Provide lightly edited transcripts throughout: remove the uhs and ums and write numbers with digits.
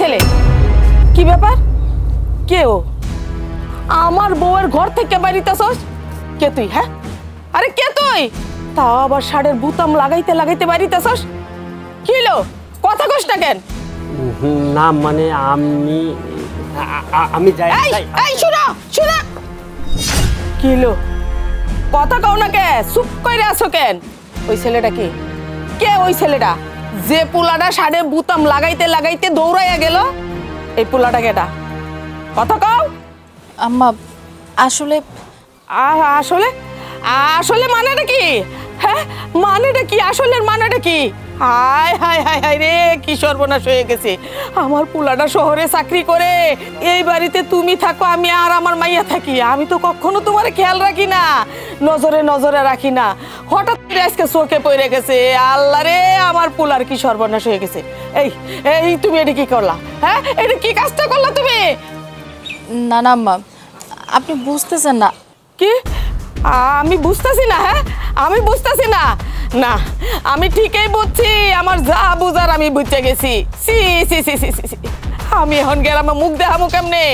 ছেলে কি ব্যাপার কে ও আমার বউয়ের ঘর থেকে বাইরিতেছস কে তুই হ্যাঁ আরে কে তুই তাও আবার শাড়ির বুতাম লাগাইতে লাগাইতে বাইরিতেছস কি হলো কথা কস না কেন না মানে আমি যাই এই শুনো শুনো কি হলো কথা কও না কে চুপ কইরে আছো কেন ওই ছেলেটা কি কে ওই ছেলেটা যে পোলাটা শাড়ির বুতাম লাগাইতে লাগাইতে দৌড়াইয়া গেল এই পোলাটা কেটা কথা কও আম্মা আসলে আসলে আসলে মানেটা কি হ্যাঁ মানেটা কি আসলের মানেটা কি হায় হায় হায় হায় রে কি সর্বনাশ হয়ে গেছে আমার পোলাটা শহরে চাকরি করে এই বাড়িতে তুমি থাকো আমি আর আমার মাইয়া থাকি আমি তো কখনো তোমার খেয়াল রাখি না নজরে নজরে রাখি না হঠাৎ করে আজকে চোখে পড়ে গেছে আল্লাহ রে আমার পোলার কি সর্বনাশ হয়ে গেছে এই এই তুমি এটা কি করলা হ্যাঁ এটা কি কাজটা করলা তুমি না না আম্মা আপনি বুঝতেছেন না কি আমি বুঝতেছি না হ্যাঁ আমি বুঝতেছি না না আমি ঠিকই বুঝছি আমার যা বুঝার আমি বুঝতে গেছি সি সি সি সি সি আমি এখন গ্রামে মুখ দেখামু কেমনে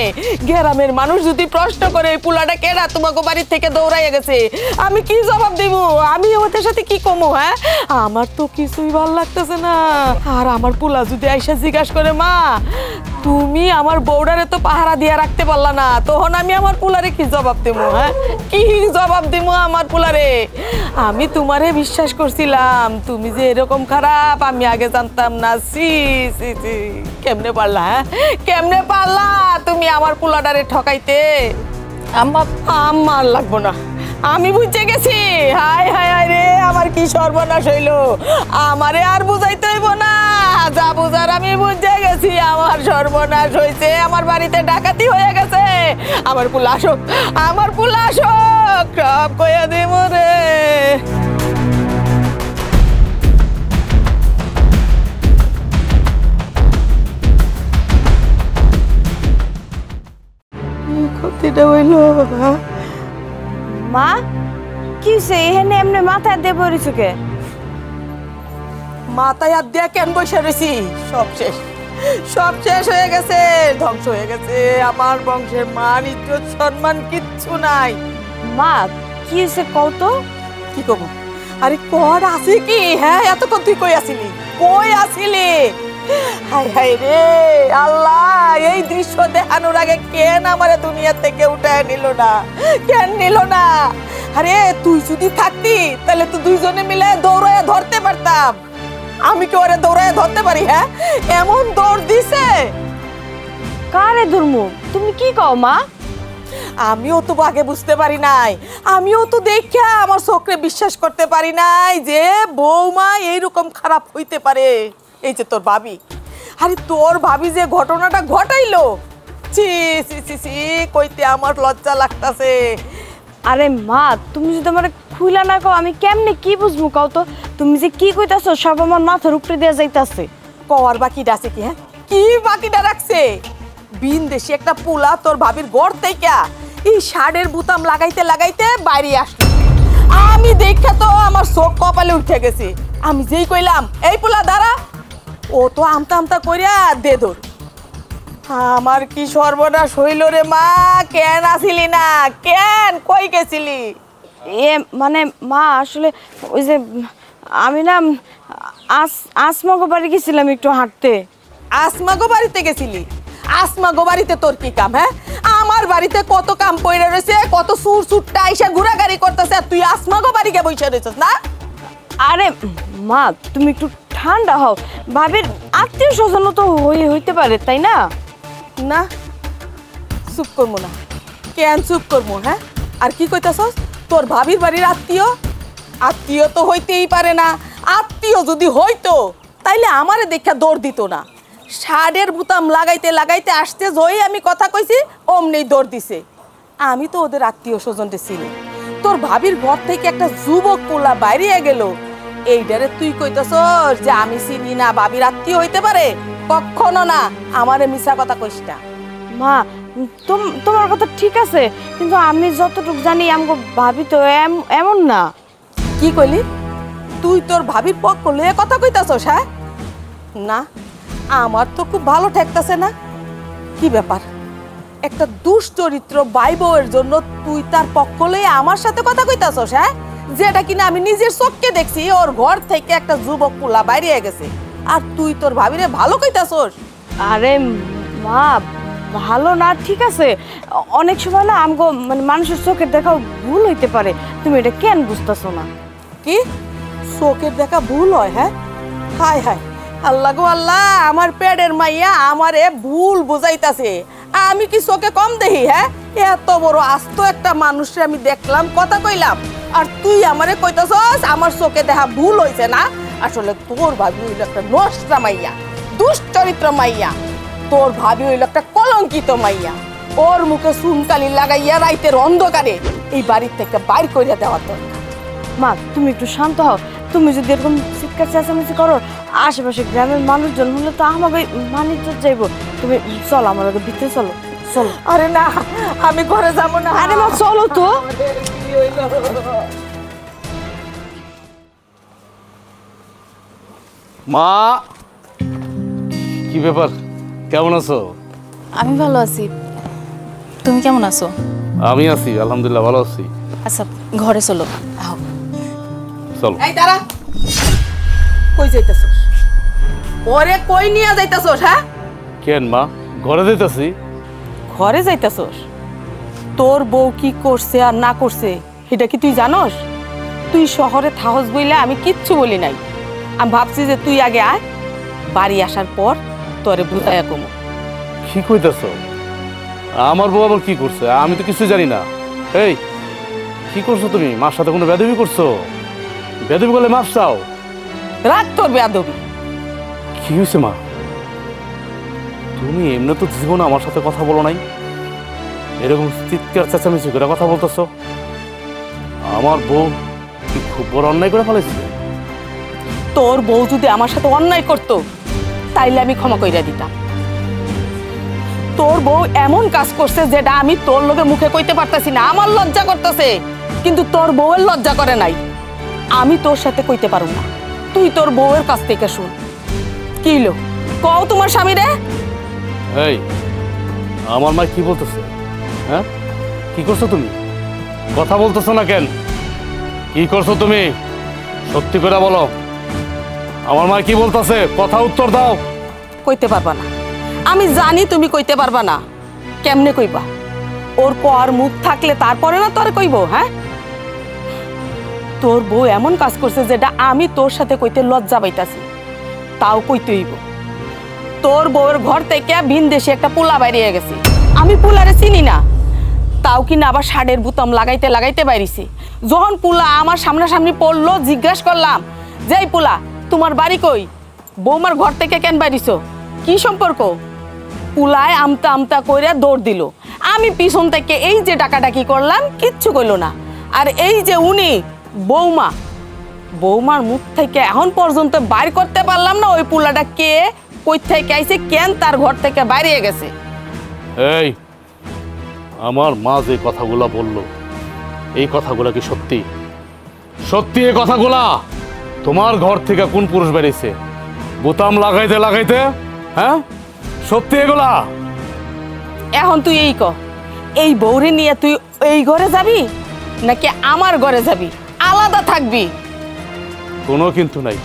গ্রামের মানুষ যদি প্রশ্ন করে এই পোলাটা কেডা তোমাকে বাড়ির থেকে দৌড়াইয়া গেছে আমি কি জবাব দেব আমি ওদের সাথে কি কমু হ্যাঁ আমার তো কিছুই ভালো লাগতেছে না আর আমার পোলা যদি আইসা জিজ্ঞাসা করে মা তুমি আমার বউডারে তো পাহারা দিয়া রাখতে পারলা না তখন আমি আমার পোলারে কি জবাব দেবো হ্যাঁ কি জবাব দেবো আমার পোলারে আমি তোমারে বিশ্বাস করছিলাম তুমি যে এরকম খারাপ আমি আগে জানতাম না সি সি সি কেমনে পারলা হ্যাঁ কেমনে পারলা তুমি আমার পোলাডারে ঠকাইতে আম্মা আমার লাগবো না আমি বুঝে গেছি হায় হায় হায় রে আমার কি সর্বনাশ হইলো আমারে আর বুঝাইতে হইব না যা বুঝার আমি বুঝে গেছি আমার সর্বনাশ হয়েছে আমার বাড়িতে ডাকাতি হয়ে গেছে আমার পোলা আসুক আমার পোলা আসুক সব কইয়া দিব রে ক্ষতিটা হইলো মা কি সে এখানে এমনি মাথায় দিয়ে পড়েছো কে মাথায় হাত দিয়া কেন বসে রয়েছি সব শেষ হয়ে গেছে ধ্বংস হয়ে গেছে আমার বংশের মান ইজ্জত সম্মান কিচ্ছু নাই মা কি হয়েছে কও তো কি কব আরে কর আছে কি হ্যাঁ এতক্ষণ তুই কই আসিলি হায় হায় রে আল্লাহ এই দৃশ্য দেখানোর আগে কেন আমারে দুনিয়া থেকে উঠায় নিল না আরে তুই যদি থাকতি তাহলে তো দুইজনে মিলে দৌড়ায় ধরতে পারতাম আমি কি ওরে দৌড়ায় ধরতে পারি হ্যাঁ এমন দৌড় দিছে কারে ধর্মু তুমি কি কও মা আমিও তো আগে বুঝতে পারি নাই আমিও তো দেখে আমার চোখে বিশ্বাস করতে পারি নাই যে বৌমা এইরকম খারাপ হইতে পারে এই যে তোর ভাবি আরে তোর ভাবি যে ঘটনাটা ঘটাইলো ছি ছি ছি ছি কইতে আমার লজ্জা লাগতাছে আরে মা তুমি যদি আমার খুইলা না কও আমি কেমনে কি বুঝবো কও তো তুমি যে কি কইতাছো সব আমার মাথার উপরে দিয়ে যাইতাছে কওয়ার বাকিটা আছে কি হ্যাঁ কি বাকিটা রাখছে বিন দেশি একটা পোলা তোর ভাবির ঘর থেকে এই শাড়ির বুতাম লাগাইতে লাগাইতে বাইরে আসলো আমি দেখে তো আমার চোখ কপালে উঠে গেছে আমি যেই কইলাম এই পোলা দাঁড়া ও তো আমতা আমতা কইরা দে ধর আমার কি সর্বনাশ হইল রে মা কেন আসিলি না কেন কই গেছিলি এ মানে মা আসলে ওই যে আমি না আসমাগো বাড়ি গেছিলাম একটু হাঁটতে আসমাগো বাড়িতে গেছিলি আসমাগো বাড়িতে তোর কি কাম হ্যাঁ আমার বাড়িতে কত কাম পড়ে রয়েছে কত সুর সুরটা আইসা ঘোরাঘুরি করতেছে আর তুই আসমাগো বাড়িতে বসে রয়েছিস না আরে মা তুমি একটু ঠান্ডা হও ভাবির আত্মীয় স্বজন তো হইতে পারে তাই না না চুপ করবো না কেন চুপ করবো হ্যাঁ আর কি কইতাছস তোর ভাবির বাড়ির আত্মীয় তো হইতেই পারে না আত্মীয় যদি হইতো তাইলে আমারে দেখা দৌড় দিত না শাড়ির বুতাম লাগাইতে লাগাইতে আসতে যই আমি কথা কইছি অমনি দৌড় দিছে আমি তো ওদের আত্মীয় স্বজনদের চিনি তোর ভাবির ঘর থেকে একটা যুবক পোলা বাইরে গেল এইটারে তুই কইতাছস যে আমি চিনি না ভাবির আত্মীয় হইতে পারে কখনো না আমারে মিছা কথা কইস না মা তোমার কথা ঠিক আছে কিন্তু আমি যতটুকু জানি আমগো ভাবি তো এমন না কি কইলি তুই তোর ভাবির পক্ষ লয়ে কথা কইতাছস হ্যাঁ না আমার তো খুব ভালো ঠেকতেছে না। কি ব্যাপার, একটা দুশ্চরিত্র ভাই বউয়ের জন্য তুই তার পক্ষ লয়ে আমার সাথে কথা কইতাছস? হ্যাঁ, যেটা কিনা আমি নিজের চোখকে দেখছি, ওর ঘর থেকে একটা যুবক পোলা বাইরে গেছে, আর তুই তোর ভাবিরে ভালো কইতাছস? আরে মা, ভালো না ঠিক আছে, অনেক সময় না আমগো মানে মানুষের চোখের দেখাও ভুল হইতে পারে, তুমি এটা কেন বুঝতেছো না? কি চোখের দেখা ভুল হয়? হ্যাঁ, হায় হায়, আল্লাহ গো আল্লাহ, আমার পেটের মাইয়া আমারে ভুল বুঝাইতাছে। আমি কি চোখে কম দেখি? হ্যাঁ, এত বড় আস্ত একটা মানুষে আমি দেখলাম, কথা কইলাম, আর তুই আমারে কইতাছস আমার চোখে দেখা ভুল হইছে না? আসলে তোর ভাবি হইল একটা নষ্টা মাইয়া, দুশ্চরিত্র মাইয়া। তোর ভাবি হইল একটা কলঙ্কিত মাইয়া। ওর মুখে চুনকালি লাগাইয়া রাইতের অন্ধকারে এই বাড়ির থেকে বাইর কইরা দেওয়া দরকার। মা তুমি একটু শান্ত হও, তুমি যদি এরকম চিৎকার চেঁচামেচি করো আশেপাশে গ্রামের মানুষজন হলে তো আমাকে মানিজ্য যাইব। তুমি চলো আমার আগে ভিতরে চলো, চলো। আরে না, আমি ঘরে যাব না। আরে মা চলো তো। মা, কি ব্যাপার, কেমন আছো? আমি ভালো আছি, তুমি কেমন আছো? আমি আছি, আলহামদুলিল্লাহ ভালো আছি। আচ্ছা ঘরে চলো, আও। চলো। এই দাঁড়া, কই যাইতাছস? ওরে কই নিয়া যাইতাছস? হ্যাঁ, কেন মা, ঘরে যাইতাছি। ঘরে যাইতাছস? তোর বউ কি করছে আর না করছে এটা কি তুই জানোস? তুই শহরে থাহস বইলে আমি কিচ্ছু বলি নাই। আমি ভাবছি যে তুই আগে আয়, বাড়ি আসার পর তোরে বুঝাইয়া কমো। কি কইতাছ? আমার বউ আবার কি করছে? আমি তো কিছু জানি না। এই, কি করছো তুমি? মার সাথে কোনো বেদবি করছো? বেদবি করলে মাপ চাও? রাখ তোর বেয়াদবি। কি হয়েছে মা? তুমি এমনি তো জীবনে আমার সাথে কথা বলো নাই, এরকম চিৎকার চেঁচামেচি করে কথা বলতেছো। আমার বউ কি খুব বড় অন্যায় করে ফেলেছে? তোর বউ যদি আমার সাথে অন্যায় করতো তাইলে আমি ক্ষমা কইরা দিতাম। তোর বউ এমন কাজ করছে যেটা আমি তোর লোকে মুখে কইতে পারতাছি না, আমার লজ্জা করতেছে, কিন্তু তোর বউয়ের লজ্জা করে নাই। আমি তোর সাথে কইতে পারুম না, তুই তোর বউয়ের কাছ থেকে শুন। কি লো কও তোমার স্বামী রে? এই, আমার মা কি বলতেছে? হ্যাঁ, কি করছো তুমি? কথা বলতেছো না কেন? কি করছো তুমি? সত্যি করে বলো, আমার মা কি বলতেছে? কথা উত্তর দাও। কইতে পারবা না, আমি জানি তুমি কইতে পারবা না। কেমনে কইবা? ওর পর মুখ থাকলে তারপরে না তোরে কইব? হ্যাঁ, তোর বউ এমন কাজ করছে যেটা আমি তোর সাথে কইতে লজ্জা পাইতাছি, তাও কইতে হইব। তোর বউয়ের ঘর থেকে ভিন দেশে একটা পোলা বাইরে গেছে, আমি পোলারে চিনি না, তাও কিনা আবার ষাঁড়ের বুতাম লাগাইতে লাগাইতে বাইরিছে। যখন পোলা আমার সামনাসামনি পড়লো, জিজ্ঞাসা করলাম যে এই পোলা তোমার বাড়ি কই, বৌমার ঘর থেকে কেন বাইরিছো, কি সম্পর্ক? পোলায় আমতা আমতা কইরা দৌড় দিল। আমি পিছন থেকে এই যে ডাকাডাকি করলাম, কিচ্ছু কইল না। আর এই যে উনি বৌমা, বৌমার মুখ থেকে এখন পর্যন্ত বাইর করতে পারলাম না ওই পোলাটা কে, কই থেকে আইছে, কেন তার ঘর থেকে বাইরে গেছে। এই, আমার মা যে কথাগুলা বললো, এই কথাগুলা কি সত্যি? সত্যি এই কথাগুলা? তোমার ঘর থেকে কোন পুরুষ বেরিয়েছে বোতাম লাগাইতে লাগাইতে? হ্যাঁ, সত্যি এগুলা? এখন তুই এই ক, এই বউরে নিয়ে তুই এই ঘরে যাবি নাকি আমার ঘরে যাবি, আলাদা থাকবি? কোনো কিন্তু নাই,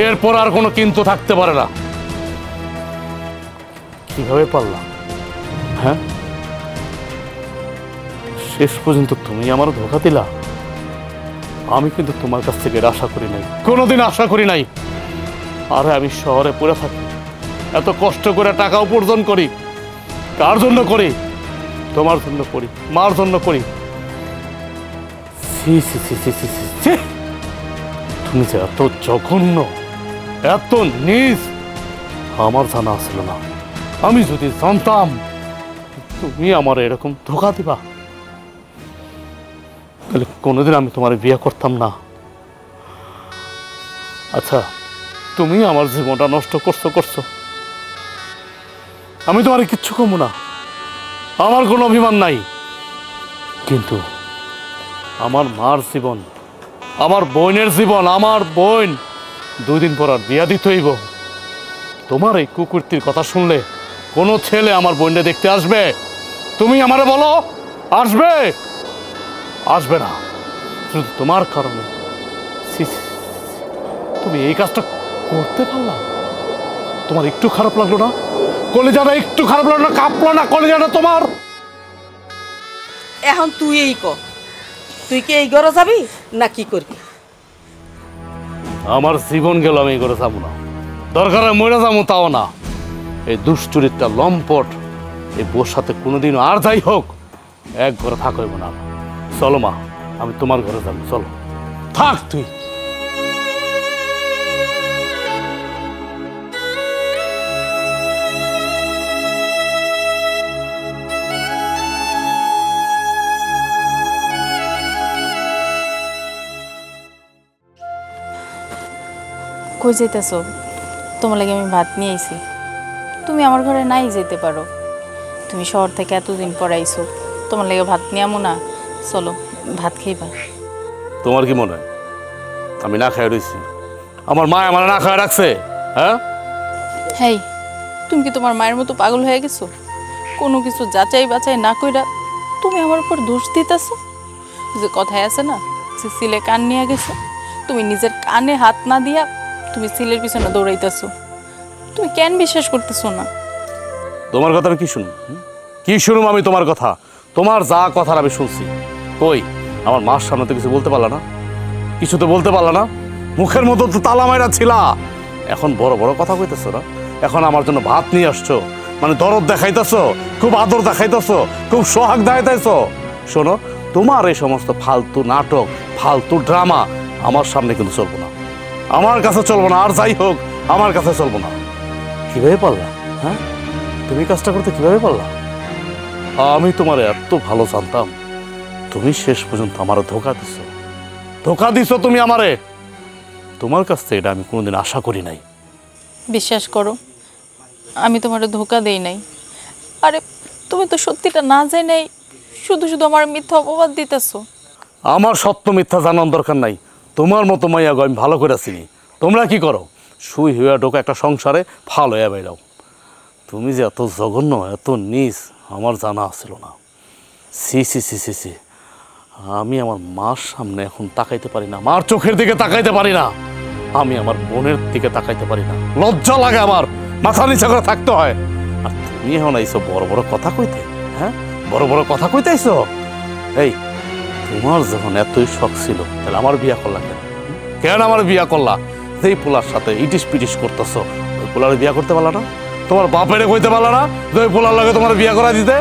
এরপর আর কোনো কিন্তু থাকতে পারে না। কিভাবে পারলাম? হ্যাঁ, শেষ পর্যন্ত তুমি আমার ধোঁকা দিলা। আমি কিন্তু তোমার কাছ থেকে আশা করি নাই, কোনোদিন আশা করি নাই। আরে আমি শহরে পড়ে থাকি, এত কষ্ট করে টাকা উপার্জন করি, কার জন্য করি? তোমার জন্য করি, মার জন্য করি। ছি ছি ছি ছি ছি ছি ছি। তুমি যে এত জঘন্য, এত নীচ, আমার জানা আসল না। আমি যদি জানতাম তুমি আমার এরকম ধোঁকা দিবা, তাহলে কোনোদিন আমি তোমার বিয়ে করতাম না। আচ্ছা, তুমি আমার জীবনটা নষ্ট করছো, আমি তোমার কিচ্ছু কমু না, আমার কোনো অভিমান নাই, কিন্তু আমার মার জীবন, আমার বোনের জীবন, আমার বোন 2 দিন পর আর বিয়া দিতে হইব। তোমার এই কুকুরটির কথা শুনলে কোনো ছেলে আমার বোনকে দেখতে আসবে? তুমি আমারে বলো, আসবে? আসবে না। শুধু তোমার কারণে। ছি, ছি, ছি, তুমি এই কাজটা করতে পারলা? তোমার একটু খারাপ লাগলো না? কলিজাটা একটু খারাপ লাগলো না? কাঁপলো না কলিজাটা তোমার? এখন তুই এই ক, তুই কি এই ঘরে যাবি না কি করবি? আমার জীবন গেল, আমি এই করে যাবো না। দরকারে মরে যাবো তাও না। এই দুশ্চরিত্রা লম্পট এই বোর সাথে কোনোদিন আর যাই হোক এক ঘরে থাক হইব না। চলো মা, আমি তোমার ঘরে যাবো, চলো। থাক তুই। কই যাইতেছো? তোমার লাগে আমি ভাত নিয়ে আইছি। তুমি আমার ঘরে নাই যেতে পারো। তুমি শহর থেকে এতদিন পর আইছো, তোমার লাগে ভাত নিয়ে আমো না? চলো ভাত খাইবা। তোমার কি মনে হয় আমি না খাই রয়েছি? আমার মা আমার না খায় রাখছে? হ্যাঁ, হেই, তুমি কি তোমার মায়ের মতো পাগল হয়ে গেছো? কোনো কিছু যাচাই বাছাই না কইরা তুমি আমার উপর দোষ দিতেছো। যে কথায় আছে না, যে সিলে কান নিয়ে গেছে, তুমি নিজের কানে হাত না দিয়া তুমি সিলের পিছনে দৌড়াইতেছো। তুমি কেন বিশ্বাস করতেছো না? তোমার কথা আমি কি শুনুম? কি শুনুম আমি তোমার কথা? তোমার যা কথার আমি শুনছি। কই, আমার মার সামনে তো কিছু বলতে পারলা না? কিছু তো বলতে পারলা না? মুখের মতো তো তালা মাইরা ছিলা, এখন বড় বড় কথা কইতেছো না? এখন আমার জন্য ভাত নিয়ে আসছো, মানে দরদ দেখাইতেছো, খুব আদর দেখাইতেছো, খুব সোহাগ দেখাইতেছো। শোনো, তোমার এই সমস্ত ফালতু নাটক, ফালতু ড্রামা আমার সামনে কিন্তু চলবো না, আমার কাছে চলবো না। আর যাই হোক, আমার কাছে চলবো না। কিভাবে পারলা? হ্যাঁ, তুমি কাজটা করতে কিভাবে পারলা? আমি তোমার এত ভালো জানতাম, তুমি শেষ পর্যন্ত আমার ধোকা দিছো। ধোকা দিছো তুমি আমারে। তোমার কাছ থেকে এটা আমি কোনোদিন আশা করি নাই। বিশ্বাস করো, আমি তোমার ধোকা দেই নাই। আরে তুমি তো সত্যিটা না যাই নাই, শুধু শুধু আমার মিথ্যা অপবাদ দিতেছো। আমার সত্য মিথ্যা জানার দরকার নাই। তোমার মতো মাইয়া গো আমি ভালো করে চিনি। তোমরা কি করো? সুই হইয়া ঢোকা একটা সংসারে ফাল হইয়া বেড়াও। তুমি যে এত জঘন্য, এত নীচ আমার জানা ছিল না। সি সি সি সি সি, আমি আমার মার সামনে এখন তাকাইতে পারি না, মার চোখের দিকে তাকাইতে পারি না, আমি আমার বোনের দিকে তাকাইতে পারি না। লজ্জা লাগে আমার, মাথা নিচা করে থাকতে হয়। আর তুমি এখন আইসো বড় বড় কথা কইতে। হ্যাঁ, বড় বড় কথা কইতে আইসো? এই, তোমার যখন এতই শখ ছিল তাহলে আমার বিয়া করলা কেন? কেন আমার বিয়া করলা? যেই পোলার সাথে ইটিস পিটিস করতেছ, ওই পোলার বিয়া করতে পারলা না? তোমার বাপেরে কইতে পারলা না যে ওই পোলার লাগে তোমার বিয়া করা দিতে?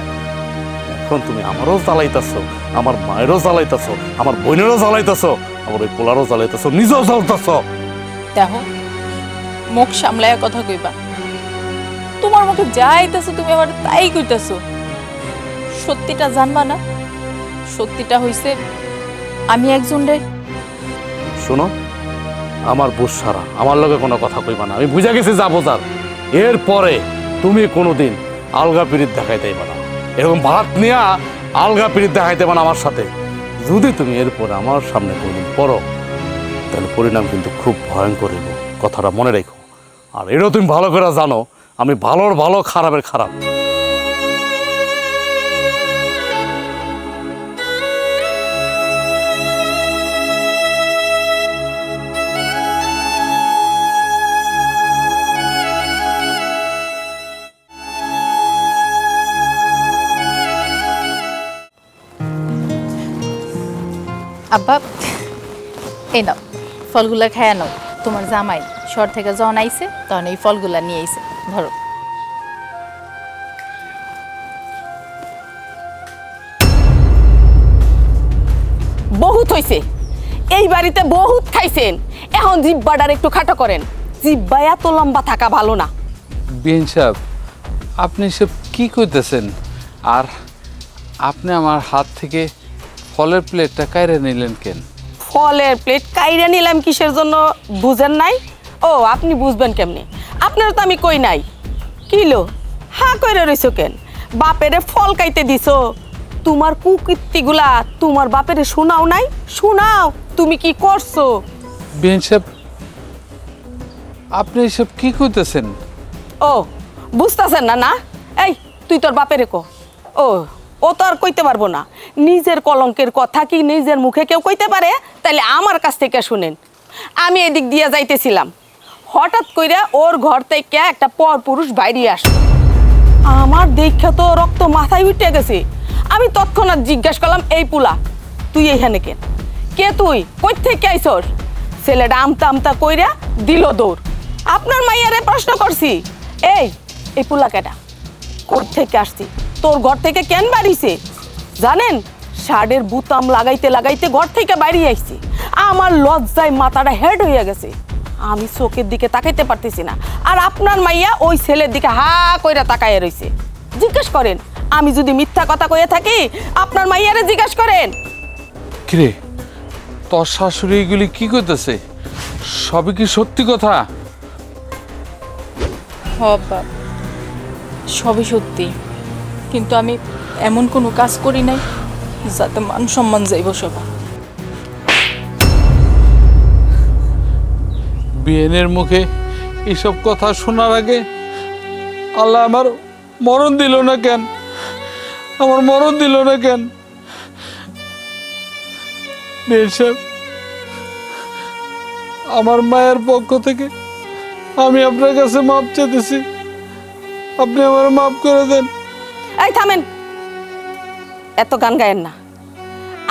এখন তুমি আমারও জ্বালাইতেছ, আমার মায়েরও জ্বালাইতেছ, আমার বোনেরও জ্বালাইতেছ, আমার ওই পোলারও জ্বালাইতেছ, নিজেও জ্বলতেছ। দেখো, মুখ সামলায়া কথা কইবা। তোমার মুখে যা আইতাছে তুমি আবার তাই কইতাছো। সত্যিটা জানবা না? সত্যিটা হইছে আমি একজন রে। শোনো, আমার বুঝ সারা, আমার লগে কোনো কথা কইবা না। আমি বুঝা গেছি যা বোঝার। এরপরে তুমি কোনোদিন আলগা পিরিত দেখাইতে পারবা না। এরকম ভাত নিয়া আলগা পিরিত দেখাইতে পারবা না আমার সাথে। যদি তুমি এরপরে আমার সামনে কোনোদিন পড়ো, তাহলে পরিণাম কিন্তু খুব ভয়ঙ্কর হইব। কথাটা মনে রেখো। আর এটাও তুমি ভালো করে জানো, আমি ভালোর ভালো, খারাপের খারাপ। আব্বা, এই নাও ফলগুলা খায়া নাও। তোমার জামাই শহর থেকে যখন আইছে তখন এই ফলগুলা নিয়ে আইছে, ধরো। বহুত হইছে, এই বাড়িতে বহুত খাইছেন, এখন জিব্বাটার একটু খাটো করেন। জিব্বা এত লম্বা থাকা ভালো না। বিন সাহেব, আপনি সব কি করতেছেন? আর আপনি আমার হাত থেকে ফলের প্লেটটা কাইরে নিলেন কেন? ফলের প্লেট কাইরা নিলাম কিসের জন্য বুঝেন নাই? ও, আপনি বুঝবেন কেমনি? আপনারা তো আমি কই নাই। কিলো হা কইরা রইছো কেন? বাপেরে ফল কাইতে দিছো। তোমার কুকীর্তিগুলা তোমার বাপেরে শোনাও নাই? শোনাও তুমি কি করছো। বিন সাহেব, আপনি এসব কি করতেছেন? ও বুঝতেছেন না? না এই তুই তোর বাপেরে কো। ও তো আর কইতে পারবো না। নিজের কলঙ্কের কথা কি নিজের মুখে কেউ কইতে পারে? তাইলে আমার কাছ থেকে শুনেন। আমি এদিক দিয়ে যাইতেছিলাম, হঠাৎ কইরা ওর ঘর থেকে একটা পর পুরুষ বাইরে আসলো। আমার দেখা তো রক্ত মাথায় উঠে গেছে। আমি তৎক্ষণাৎ জিজ্ঞাসা করলাম, এই পুলা তুই এইখানে কেন? কে তুই? কই থেকে আইছস? ছেলেটা আমতা আমতা কইরা দিল দৌড়। আপনার মাইয়ারে প্রশ্ন করছি, এই পুলা কেটা? কোথ থেকে আসছি? তোর ঘর থেকে কেন বাড়িছে? জানেন, শার্টের বুতাম লাগাইতে লাগাইতে ঘর থেকে বাইরে আইছি। আমার লজ্জায় মাথাটা হেড হয়ে গেছে। আমি চোখের দিকে তাকাইতে পারতেছি না। আর আপনার মাইয়া ওই ছেলের দিকে হা কইরা তাকাইয়া রইছে। জিজ্ঞেস করেন, আমি যদি মিথ্যা কথা কইয়া থাকি আপনার মাইয়ারে জিজ্ঞেস করেন। কিরে, তোর শাশুড়ি এগুলি কি করতেছে? সবই কি সত্যি কথা? বাপ, সবই সত্যি, কিন্তু আমি এমন কোনো কাজ করি নাই যাতে মান সম্মান যাইব সবার। বিয়েনের মুখে এইসব কথা শোনার আগে আল্লাহ আমার মরণ দিল না কেন? আমার মরণ দিল না কেন? বিয়ে সাহেব, আমার মায়ের পক্ষ থেকে আমি আপনার কাছে মাপ চাইতেছি। আপনি আমার মাফ করে দেন। এই থামেন, এত গান গায়েন না।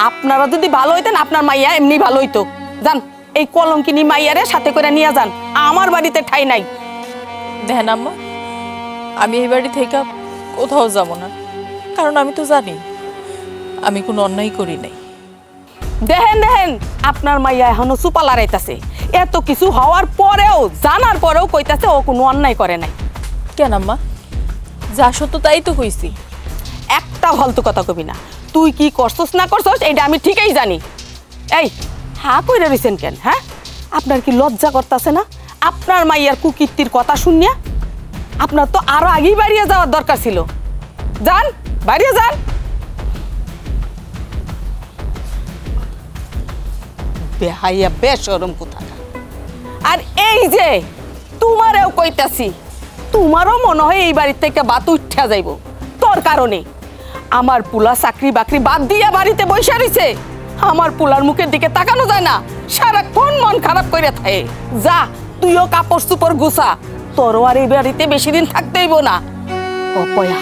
আপনারা যদি ভালো হইতেন আপনার মাইয়া এমনি ভালো হইতো। যান, এই কলঙ্কিনী মাইয়ারে সাথে করে নিয়ে যান, আমার বাড়িতে ঠাই নাই। দেখেন আম্মা, আমি এই বাড়ি থেকে কোথাও যাব না, কারণ আমি তো জানি আমি কোনো অন্যায় করি নাই। দেখেন দেখেন, আপনার মাইয়া এখনো চুপা লড়াইতাছে। এত কিছু হওয়ার পরেও, জানার পরেও কইতাছে ও কোনো অন্যায় করে নাই। কেন আম্মা, যা সত্য তাই তো কইছি। একটা ফালতু কথা কবি না। তুই কি করছস না করছস এইটা আমি ঠিকই জানি। এই হা কইরা রইছেন কেন? হ্যাঁ, আপনার কি লজ্জা করতেছে না? আপনার মাইয়ার কুকীর্তির কথা শুনিয়া আপনার তো আরো আগেই বাড়িয়ে যাওয়ার দরকার ছিল। যান, বাড়িয়ে যান। বেহাইয়া বেশরম কোথাকার। আর এই যে তোমারেও কইতাছি, তোমারও মনে হয় এই বাড়ির থেকে বাত উঠা যাইব তোর কারণে। আমার পুলা চাকরি বাকরি বাদ দিয়া বাড়িতে বসে রইছে। আমার পুলার মুখের দিকে তাকানো যায় না, সারাক্ষণ মন খারাপ করে থাকে। যা, তুইও কাপড় চুপড় গুছা, তোরও আর এই বাড়িতে বেশি দিন থাকতেইব না। অপয়া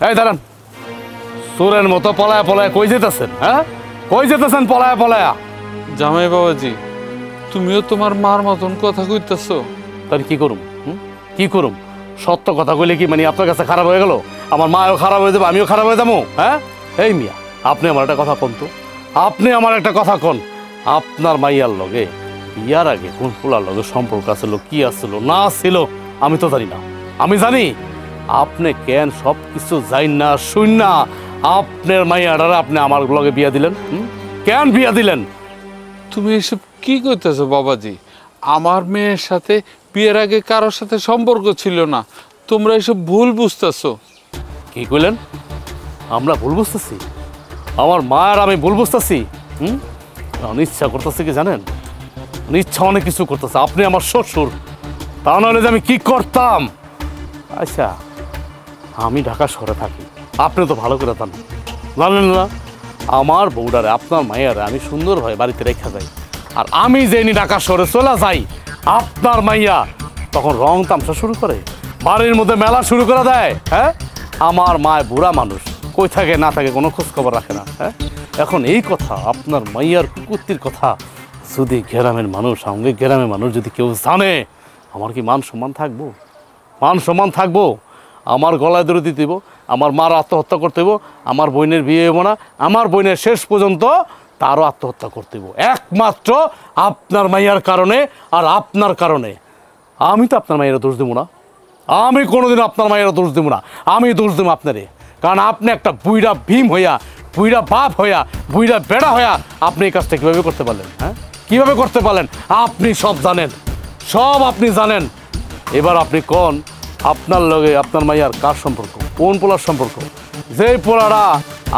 এই দাঁড়ান, সুরের মতো পলায়া পলায়া কই যেতেছেন? হ্যাঁ, কই যেতেছেন পলায়া পলায়া? জামাই বাবাজি, তুমিও তোমার মার মতন কথা কইতেছো। তাহলে কি করুম? কি করুম? সত্য কথা কইলে কি মানে আপনার কাছে খারাপ হয়ে গেল? আমার মাও খারাপ হয়ে যাবে, আমিও খারাপ হয়ে যাবো? হ্যাঁ, এই মিয়া, আপনি আমার একটা কথা কন তো। আপনি আমার একটা কথা কন, আপনার মাইয়ার লগে বিয়ার আগে কোন পোলার লগে সম্পর্ক আছিল, কি আসছিল না ছিল আমি তো জানি না। আমি জানি আপনি কেন সব কিছু যাই না শুন না আপনার মাইয়াটারে আপনি আমার লগে বিয়া দিলেন। কেন বিয়া দিলেন? তুমি এসব কি করতেছো বাবাজি? আমার মেয়ের সাথে বিয়ের আগে কারোর সাথে সম্পর্ক ছিল না। তোমরা এসব ভুল বুঝতেছো। কি কইলেন? আমরা ভুল বুঝতেছি? আমার মায়ের আমি ভুল বুঝতেছি? ইচ্ছা করতেছে কি জানেন? ইচ্ছা অনেক কিছু করতেছে। আপনি আমার শ্বশুর, তা নাহলে যে আমি কি করতাম। আচ্ছা, আমি ঢাকা শহরে থাকি, আপনি তো ভালো করে জানেন না? আমার বউডারে আপনার মাইয়ারে আমি সুন্দরভাবে বাড়িতে রেখা যাই, আর আমি যেনি ঢাকা শহরে চলে যাই আপনার মাইয়া তখন রং তামসা শুরু করে, বাড়ির মধ্যে মেলা শুরু করে দেয়। হ্যাঁ, আমার মায় বুড়া মানুষ, কই থাকে না থাকে কোনো খোঁজ খবর রাখে না। হ্যাঁ, এখন এই কথা আপনার মাইয়ার কুকুরটির কথা যদি গ্রামের মানুষ, আমাদের গ্রামের মানুষ যদি কেউ জানে, আমার কি মান সম্মান থাকবো? মান সম্মান থাকবো? আমার গলায় দড়ি দিতে দিব, আমার মার আত্মহত্যা করতে হইব, আমার বোনের বিয়ে হইব না, আমার বোনের শেষ পর্যন্ত তারও আত্মহত্যা করতে হইব, একমাত্র আপনার মাইয়ার কারণে আর আপনার কারণে। আমি তো আপনার মাইয়ারা দোষ দেবো না, আমি কোনোদিন আপনার মাইয়ারা দোষ দেবো না, আমি দোষ দেবো আপনারে। কারণ আপনি একটা বুইড়া ভীম হইয়া, বুইড়া বাপ হইয়া, বুইড়া বেড়া হইয়া আপনি এই কাজটা কীভাবে করতে পারলেন? হ্যাঁ, কীভাবে করতে পারলেন? আপনি সব জানেন, সব আপনি জানেন। এবার আপনি কোন আপনার লগে আপনার মাইয়ার কার সম্পর্ক, কোন পোলার সম্পর্ক? যেই পোলারা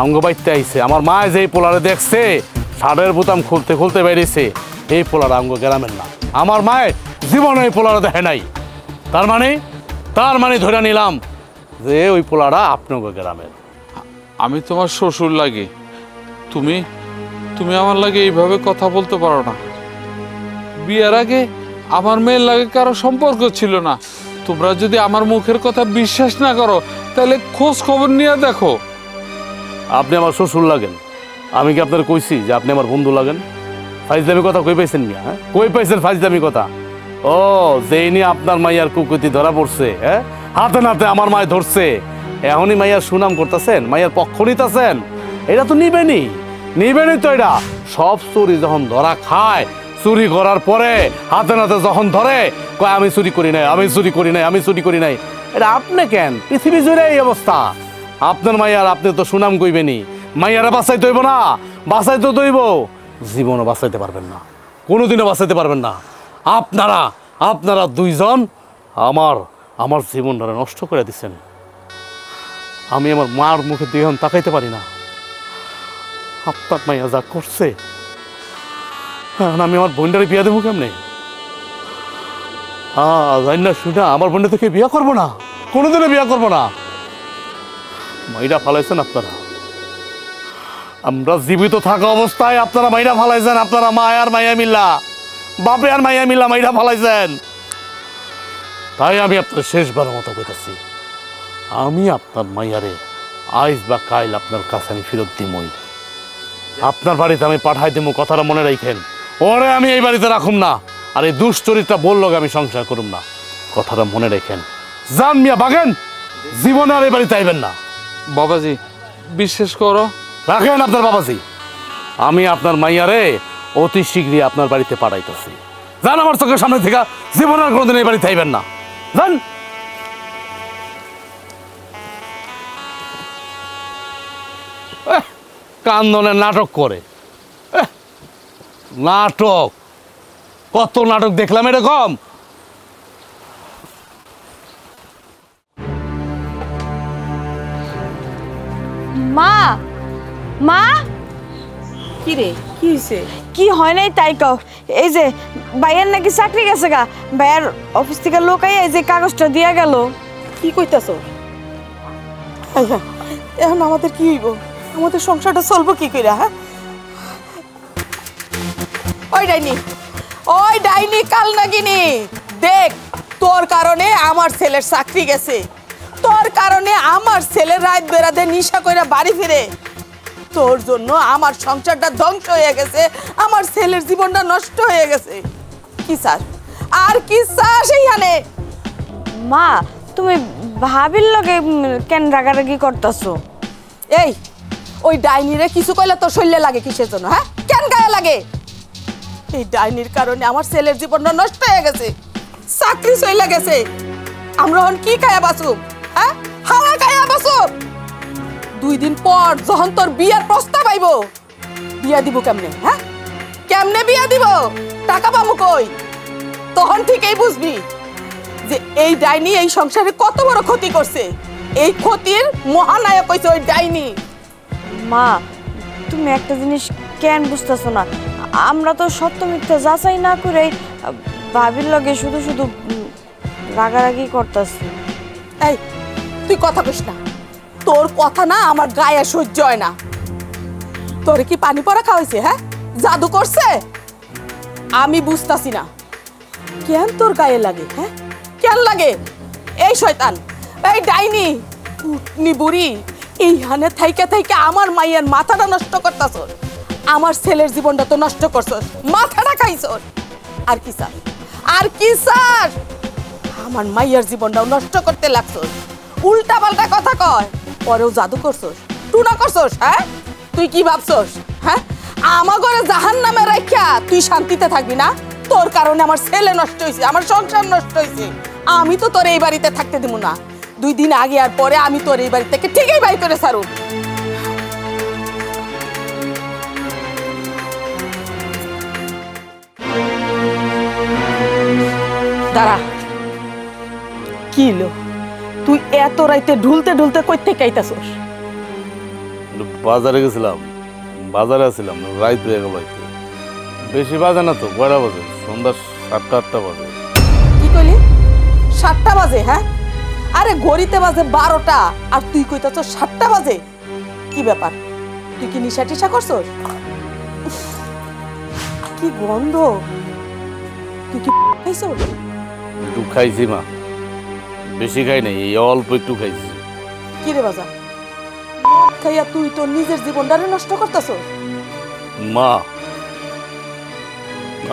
আঙ্গ বাইতে আইছে, আমার মায় যেই পোলারে দেখছে শার্টের বোতাম খুলতে খুলতে বেরিয়েছে, এই পোলারা আঙ্গ গ্রামের না। আমার মায় জীবনে এই পোলারা দেখে নাই। তার মানে ধরে নিলাম যে ওই পোলারা আপনার গ্রামের। আমি তোমার শ্বশুর লাগে, তুমি তুমি আমার লাগে এইভাবে কথা বলতে পারো না। বিয়ের আগে আমার মেয়ের লাগে কারো সম্পর্ক ছিল না। তোমরা যদি আমার মুখের কথা বিশ্বাস না করো তাহলে খোঁজ খবর নিয়ে দেখো। আপনি আমার শ্বশুর লাগেন, আমি কি আপনার কইছি যে আপনি আমার বন্ধু লাগেন? ফাইজদামি কথা কই পাইছেন মিয়া? হ্যাঁ, কই পাইছেন ফাইজদামি কথা? ও যেই নিয়ে আপনার মাইয়ার কুকুতি ধরা পড়ছে, হ্যাঁ, হাতে নাতে আমার মায় ধরছে, এখনই মাইয়ার সুনাম করতেছেন, মাইয়ার পক্ষ নিতেছেন? এটা তো নিবেনি তো। এটা সব চুরি যখন ধরা খায়, চুরি করার পরে হাতে নাতে যখন ধরে কয় আমি চুরি করি নাই, আমি চুরি করি নাই, আমি চুরি করি নাই। এটা আপনি কেন? পৃথিবী জুড়ে এই অবস্থা। আপনার মাইয়ার আপনি তো সুনাম কইবেনি, মাইয়ারা বাঁচাইতে হইব না, বাঁচাইতে তো হইব। জীবনও বাঁচাইতে পারবেন না, কোনোদিনও বাঁচাইতে পারবেন না। আপনারা দুইজন আমার জীবনটা নষ্ট করে দিচ্ছেন। আমি আমার মার মুখে দিয়ে তাকাইতে পারি না। আপনার মাইয়া যা করছে, আমি আমার বোনটারে বিয়া দেবো কেমনে? জানি না শুনা আমার বোনটা থেকে বিয়া করবো না, কোনোদিনও বিয়া করবো না। মাইরা ফালাইছেন আপনারা, আমরা জীবিত থাকা অবস্থায় আপনারা মাইরা ফালাইছেন। আপনারা মা আর মাইয়া মিল্লা, বাপে আর মাইয়া মিল্লা মাইরা ফালাইছেন। তাই আমি আপনার শেষবারের মতো কইতেছি, আমি আপনার মাইয়ারে আইজ বা কাইল আপনার কাছে আমি ফেরত দিমই। আপনার বাড়িতে আমি পাঠাই দেবো, কথাটা মনে রাখেন। ওরে আমি এই বাড়িতে রাখুম না, আর এই দুশ্চরিত্রা বললো আমি সংসার করুম না, কথাটা মনে রাখেন। যান মিয়া, বাগেন, জীবনে আর এই বাড়িতে আইবেন না। বাবাজি বিশ্বাস করো, রাখেন আপনার বাবাজি। আমি আপনার মাইয়ারে অতি শীঘ্রই আপনার বাড়িতে পাঠাইতেছি। যান আমার চোখের সামনে থেকে, জীবনে আর কোনোদিন এই বাড়িতে আইবেন না। যান। কান্দনের নাটক করে, নাটক, কত নাটক দেখলাম এরকম। মা, মা, কি রে, কি হয়েছে? কি হয় নাই তাই কও। এই যে ভাইয়ের নাকি চাকরি গেছে গা, ভাইয়ের অফিস থেকে লোক আইয়া এই যে কাগজটা দিয়া গেল। কি কইতাছ? এখন আমাদের কি হইব? আমাদের সংসারটা চলবো কি কইরা? হ্যাঁ, ওই ডাইনি কাল নাগিনি, দেখ তোর কারণে আমার ছেলের চাকরি গেছে, তোর কারণে আমার ছেলে রাত বেড়াতে নিশা কইরা বাড়ি ফিরে, তোর জন্য আমার সংসারটা ধ্বংস হয়ে গেছে, আমার ছেলের জীবনটা নষ্ট হয়ে গেছে। কি চাস আর কি চাস এইখানে? মা, তুমি ভাবির লগে কেন রাগারাগি করতেছো? এই ওই ডাইনিরে কিছু কইলে তোর শরীরে লাগে কিসের জন্য? হ্যাঁ, কেন গায়ে লাগে? এই ডাইনির কারণে আমার ছেলের জীবনটা নষ্ট হয়ে গেছে, চাকরি চলে গেছে। আমরা এখন কি খায়া বাঁচুম? হ্যাঁ, হাওয়া খায়া বাঁচুম? 2 দিন পর যখন তোর বিয়ার প্রস্তাব আইব, বিয়া দিব কেমনে? হ্যাঁ, কেমনে বিয়া দিব? টাকা পাবো কই? তখন ঠিকই বুঝবি যে এই ডাইনি এই সংসারে কত বড় ক্ষতি করছে। এই ক্ষতির মহানায়ক হইছে ওই ডাইনি। মা, তুমি একটা জিনিস কেন বুঝতেছো না? আমরা তো সত্য মিথ্যা যাচাই না করে ভাবির লগে শুধু শুধু রাগারাগি করতেছি। এই তুই কথা কইস না, তোর কথা না আমার গায়ে সহ্য হয় না। তোর কি পানি পড়া খাওয়াইছে? হ্যাঁ, জাদু করছে? আমি বুঝতাছি না কেন তোর গায়ে লাগে। হ্যাঁ, কেন লাগে? এই শয়তান, এই ডাইনি, উটনি বুড়ি, এইখানে থাইকে থাইকে আমার মাইয়ার মাথাটা নষ্ট করতাছ, আমার ছেলের জীবনটা তো নষ্ট করছ, মাথাটা খাইছ। আর কি স্যার, আর কি স্যার, আমার মাইয়ার জীবনটাও নষ্ট করতে লাগছ। উল্টা পাল্টা কথা কয়, পরেও জাদু করছস, টুনা করছস। হ্যাঁ, তুই কি ভাবছস? হ্যাঁ, আমার ঘরে জাহান নামে রাখিয়া তুই শান্তিতে থাকবি না? তোর কারণে আমার ছেলে নষ্ট হয়েছে, আমার সংসার নষ্ট হয়েছে। আমি তো তোর এই বাড়িতে থাকতে দিব না। 2 দিন আগে আর পরে আমি তোর এই বাড়ি থেকে ঠিকই বাই করে ছাড়ুন। দাঁড়া, কি লো তুই এত রাইতে ঢুলতে ঢুলতে কই থেকে আইতাছস? বাজারে গেছিলাম, বাজারে আসছিলাম, রাইত হয়ে গেল। বেশি বাজে না তো, কয়টা বাজে? সন্ধ্যা 7টা-8টা বাজে। কি কইলি? 7টা বাজে? হ্যাঁ, আরে ঘড়িতে বাজে 12টা আর তুই কইতাছস 7টা বাজে। কি ব্যাপার, তুই কি নিশা টিশা করছস? উফ, কি গন্ধ! তুই কি খাইছস? একটু খাইছি মা, বেশি খাই নাই, এই অল্প একটু খাইছি। কি রে বাজা, খাইয়া তুই তোর নিজের জীবনটারে নষ্ট করতেছস? মা,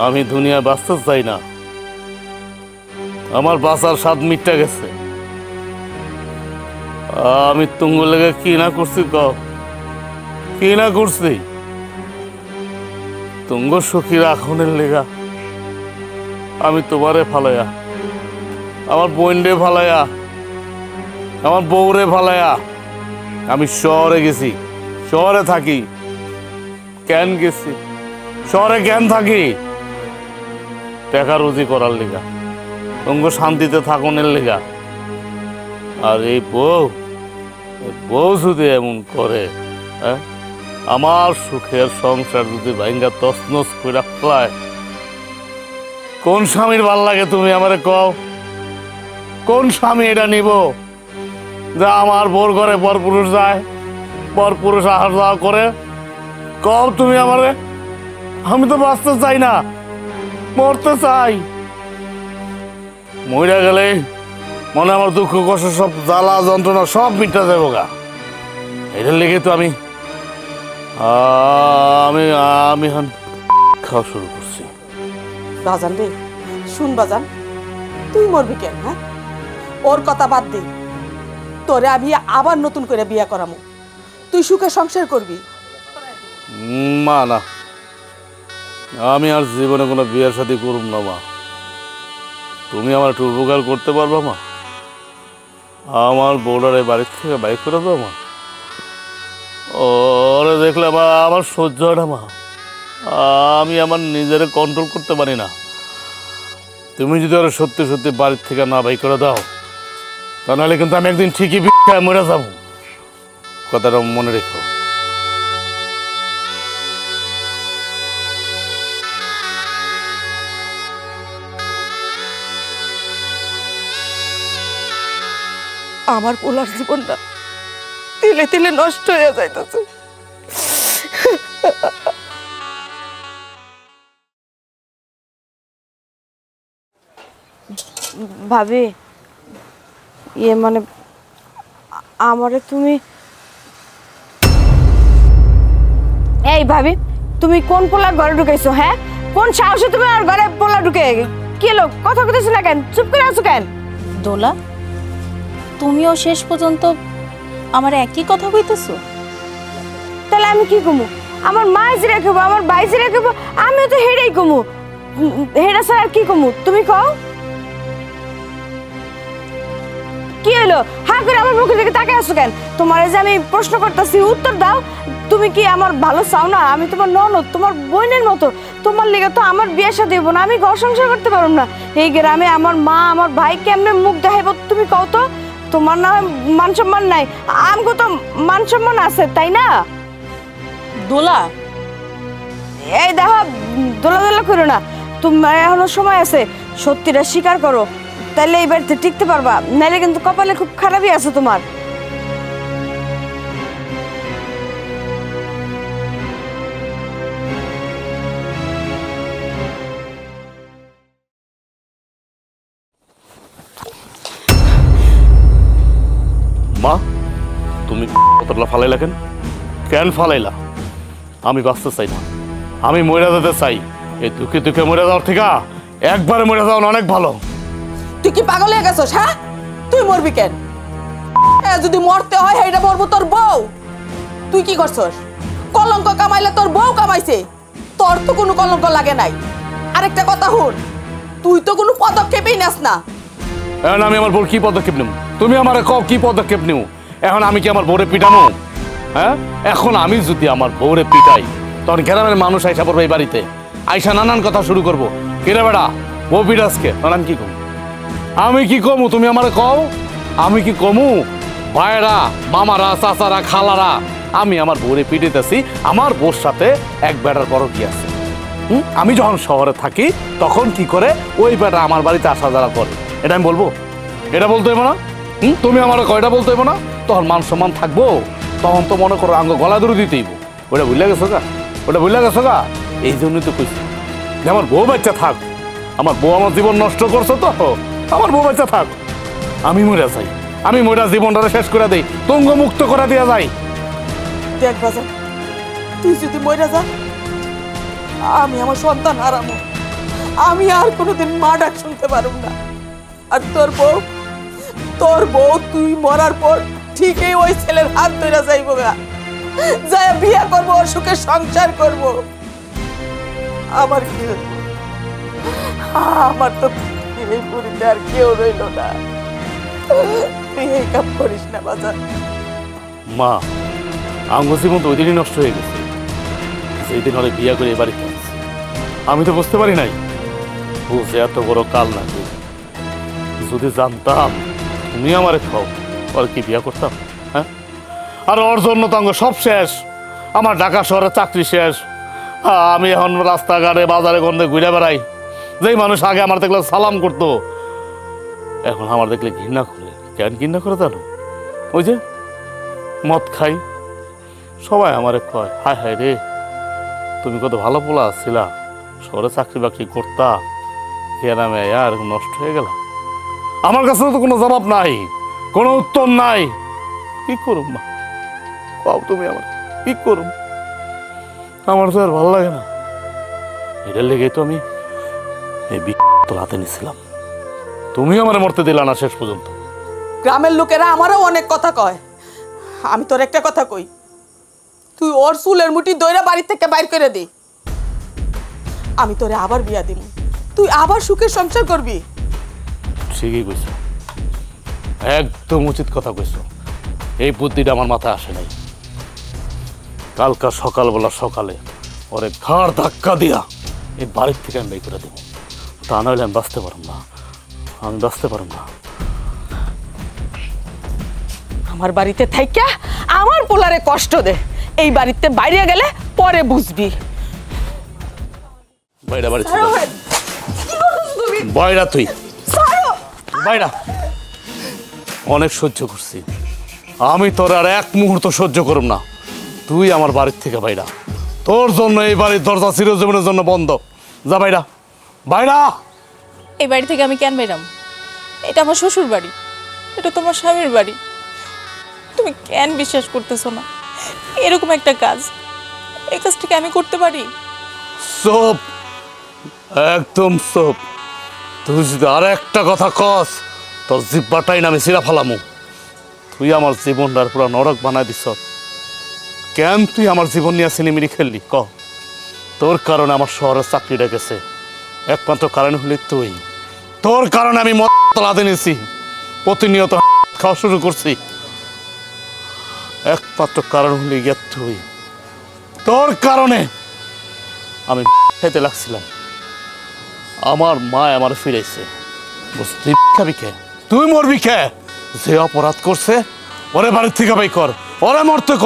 আমি দুনিয়া বাঁচতে চাই না, আমার বাঁচার স্বাদ মিটটা গেছে। আমি তুঙ্গ লেগে কি না করছি, কি না করছি? তুঙ্গ সখীর আখনের লেগা আমি তোমারে ফালাইয়া, আমার বোনরে ফালাইয়া, আমার বউরে ফালাইয়া আমি শহরে গেছি, শহরে থাকি। কেন গেছি শহরে? কেন থাকি? টাকা রুজি করার লেগা, তুঙ্গ শান্তিতে থাকনের লেগা। আর এই বউ যদি এমন করে, হ্যাঁ, আমার সুখের সংসার যদি ভাঙ্গা তছনছ করে ফেলায়, কোন স্বামীর ভাল লাগে তুমি আমারে কও? কোন স্বামী এটা নিব যা আমার বোর ঘরে পরপুরুষ যায়, পরপুরুষ আহার যাওয়া করে? কও তুমি আমারে। আমি তো বাঁচতে চাই না, মরতে চাই। মইরা গেলে মনে আমার দুঃখ কষ্ট সব জ্বালা যন্ত্রণা সব মিটা যাবো গা। এটার লেগে তো আমি আমি আমি খাওয়া শুরু করছি। বাজান রে, শুন বাজান, তুই মরবি কেন? হ্যাঁ, ওর কথা বাদ দে, তোরে আমি আবার নতুন করে বিয়া করামু, তুই সুখে সংসার করবি। মা না, আমি আর জীবনে কোনো বিয়ের সাথে করব না মা। তুমি আমার একটু উপকার করতে পারবা মা? আমার বউডারে বাড়ির থেকে বাইক করে দাও মা। ওরে দেখলে আমার সহ্য হয় না মা, আমি আমার নিজের কন্ট্রোল করতে পারি না। তুমি যদি ওরা সত্যি সত্যি বাড়ির থেকে না বাইক করে দাও, তাহলে কিন্তু আমি একদিন ঠিকই বিখ্যায় মরে যাব। কথাটা মনে রেখো। আমার পোলার জীবনটা তিলে তিলে নষ্ট হয়ে যাইতেছে। ভাবি, মানে আমারে তুমি, এই ভাবি, তুমি কোন পোলার ঘরে ঢুকাইছো? হ্যাঁ, কোন সাহসে তুমি আর ঘরে পোলা ঢুকে? কি লোক কথা কইতেছ না কেন? চুপ করে আছো কেন? দোলা, তুমিও শেষ পর্যন্ত আমার একই কথা কইতেছো? তাহলে আমি কি কমু? আমার মা যে রাখবো, আমার ভাই যে রাখবো, আমিও তো হেডেই কমু। হেডা ছাড়া আর কি কমু? তুমি কও। কি হলো? হ্যাঁ করে আমার মুখের দিকে তাকায় আছো কেন? তোমার যে আমি প্রশ্ন করতেছি, উত্তর দাও। তুমি কি আমার ভালো চাও না? আমি তোমার ননদ, তোমার বোনের মতো। তোমার লেগে তো আমার বিয়ে শাদী দেবো না, আমি ঘর সংসার করতে পারবো না। এই গ্রামে আমার মা আমার ভাই কেমনে মুখ দেখাইব? তুমি কও তো। তোমার না মান সম্মান নাই, আমগো তো মান সম্মান আছে, তাই না? দোলা, এই দেখো, দোলা দোলা করো না। তোমার এখনো সময় আছে, সত্যিটা স্বীকার করো, তাহলে এই বাড়িতে টিকতে পারবা। নাইলে কিন্তু কপালে খুব খারাপই আছে তোমার। মা, তুমি কতটা ফালাইলা কেন? কেন ফালাইলা? আমি বাঁচতে চাই না, আমি মরে যেতে চাই। এই দুঃখে দুঃখে মরে যাওয়ার থেকে একবারে মরে যাওয়া অনেক ভালো। তুই কি পাগল হয়ে গেছস? হ্যাঁ, তুই মরবি কেন? যদি মরতে হয় এইটা মরবো তোর বউ। তুই কি করছস? কলঙ্ক কামাইলে তোর বউ কামাইছে, তোর তো কোনো কলঙ্ক লাগে নাই। আরেকটা কথা শুন, তুই তো কোনো পদক্ষেপই নাস না। এখন আমি আমার বউর কি পদক্ষেপ নেব? তুমি আমার কও কি পদক্ষেপ নেব? এখন আমি কি আমার বউরে পিটানো? হ্যাঁ, এখন আমি যদি আমার বউরে পিটাই, তখন গ্রামের মানুষ আইসা পড়বে এই বাড়িতে, আইসা নানান কথা শুরু করবো। কিরে বেড়া, বউ পিটাসকে? তখন আমি কি করবো? আমি কি কমু তুমি আমারে কও? আমি কি কমু? ভাইরা, মামারা, চাচারা, খালারা, আমি আমার বউরে পিটিতেছি, আমার বউর সাথে এক বেটার বড় কি আছে? আমি যখন শহরে থাকি তখন কি করে ওই বেটা আমার বাড়িতে আসা যাওয়া করে, এটা আমি বলবো? এটা বলতে হইব না? তুমি আমার কয়টা বলতে হইব না? তখন মান সম্মান থাকবো, তখন তো মনে করো আঙ্গ গলা ধরে দিতেইব। ওটা ভুলে গেছো গা? ওটা ভুলে গেছো গা? এই জন্যই তো কইছি যে আমার বউ বাচ্চা থাক। আমার বউ আমার জীবন নষ্ট করছো তো, আমার বউ বাচ্চা থাক। আমি মরে যাই, আমি মরা জীবনটা শেষ করে দেই, তঙ্গ মুক্ত করে দেওয়া যায়। দেখ বাজার, তুই যদি মরে যা, আমি আমার সন্তান হারামো, আমি আর কোনোদিন মা ডাক শুনতে পারব না। আর তোর বউ তুই মরার পর ঠিকই ওই ছেলের হাত ধরে যাইব গা, যায় বিয়ে করবো, ওর সুখে সংসার করব। আমার কি হইব? আমার তো এই পুরীতে আর কেউ রইল না। তুই এই কাম করিস না বাজার। মা, আঙ্গ জীবন তো ওই দিনই নষ্ট হয়ে গেছে, সেই দিন ওরা বিয়া করে এবারে খেয়েছে। আমি তো বুঝতে পারি নাই বুঝে এত বড় কাল নাকি। যদি জানতাম তুমি আমারে খাও, ওর কি বিয়া করতাম? হ্যাঁ, আর ওর জন্য তো আঙ্গ সব শেষ। আমার ঢাকা শহরে চাকরি শেষ, আমি এখন রাস্তাঘাটে বাজারে গন্ধে ঘুরে বেড়াই। যেই মানুষ আগে আমার দেখলে সালাম করতো, এখন আমার দেখলে ঘৃণা করে। কেন ঘৃণা করে জানো? ওই যে মদ খাই, সবাই আমারে কয় হায় হায় রে, তুমি কত ভালো পোলা ছিলা, শহরে চাকরি বাকরি করতা, কেরামে আর নষ্ট হয়ে গেল। আমার কাছে তো কোনো জবাব নাই, কোনো উত্তর নাই। কি করুম মা, পাও তুমি আমার কি করুম? আমার তো আর ভালো লাগে না। এটার লেগে তো আমি এই তোর হাতে নিছিলাম, তুমি আমার মরতে দিলা না শেষ পর্যন্ত। গ্রামের লোকেরা আমারও অনেক কথা কয়, আমি তোর একটা কথা কই, তুই ওর চুলের মুঠি দইরা বাড়ি থেকে বাইর করে দে, আমি তোরে আবার বিয়া দিব, তুই আবার সুখে সংসার করবি। ঠিকই কইছো, একদম উচিত কথা কইছো। এই বুদ্ধিটা আমার মাথায় আসে নাই। কালকা সকালে ওরে ঘাড় ধাক্কা দিয়া এই বাড়ির থেকে আমি বের করে দেবো, তা নইলে আমি বাঁচতে পারব না, আমি বাঁচতে পারব না। আমার বাড়িতে থাইকা আমার পোলারে কষ্ট দে, এই বাড়িতে বাইরে গেলে পরে বুঝবি। বাইরা বাড়ি বাইরা, তুই বাইরা। অনেক সহ্য করছি আমি, তোর আর এক মুহূর্ত সহ্য করব না। তুই আমার বাড়ির থেকে বাইরা, তোর জন্য এই বাড়ির দরজা চিরজীবনের জন্য বন্ধ। যা বাইরা, বাইরা। এই বাড়ি থেকে আমি কেন বেরাম? এটা আমার শ্বশুর বাড়ি, এটা তোমার স্বামীর বাড়ি। তুমি কেন বিশ্বাস করতেছো না? এরকম একটা কাজ, এই কাজটাকে আমি করতে পারি? চুপ, একদম চুপ। তুই যদি আর একটা কথা কস, তোর জিব্বাটাই না আমি ছিঁড়া ফেলামু। তুই আমার জীবনটার পুরো নরক বানাই দিছ। কেন তুই আমার জীবন নিয়ে সিনেমিনি খেললি ক? তোর কারণে আমার শহরের চাকরিটা গেছে, একমাত্র কারণ হলি তুই। তোর কারণে আমি মতলাতে নিয়েছি, প্রতিনিয়ত খাওয়া শুরু করছি, একমাত্র কারণ হলি গিয়া তুই। তোর কারণে আমি খেতে লাগছিলাম, আমার মা আমার ফিরেছে। তুই খাবি খে, তুই মরবি খে। যে অপরাধ করছে ওরে বাড়ির থেকে বাই কর, ওরে মরতে ক।